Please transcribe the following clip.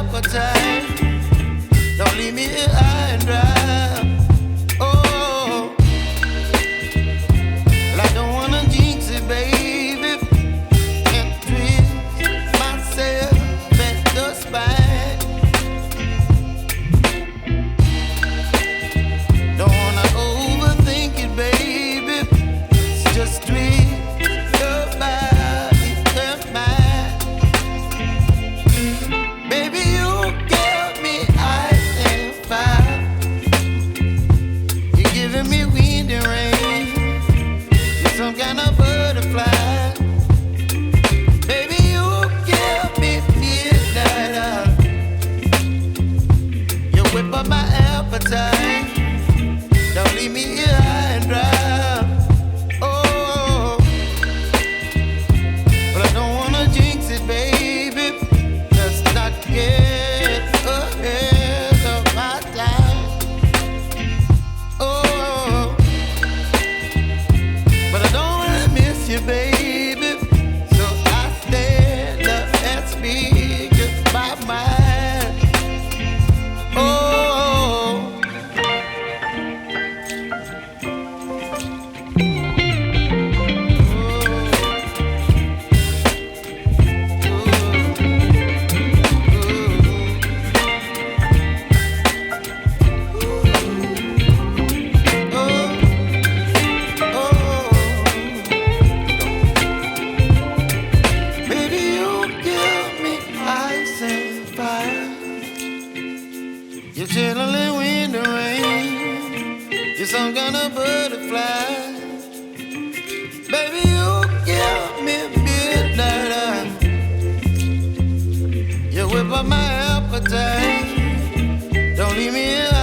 appetite. Don't leave me here high and dry. Oh, well, I don't wanna jinx it, baby, and twist myself at the spine. Don't wanna overthink it, baby. It's just twist your body and mine. Baby, you give me ice and fire. You're giving me wind and rain. You're some kind of butterfly. Baby, you give me midnight. You whip up my appetite. Don't leave me here high and dry. Oh, but I don't wanna jinx it, baby. Let's not get ahead of my time. Oh, but I don't wanna miss you, baby. So I stand up and speak just my mind. Oh. Baby, you give me ice and fire. You're chilling wind and rain. You're some kind of butterfly. Baby, you give me midnight. You whip up my appetite. Don't leave me here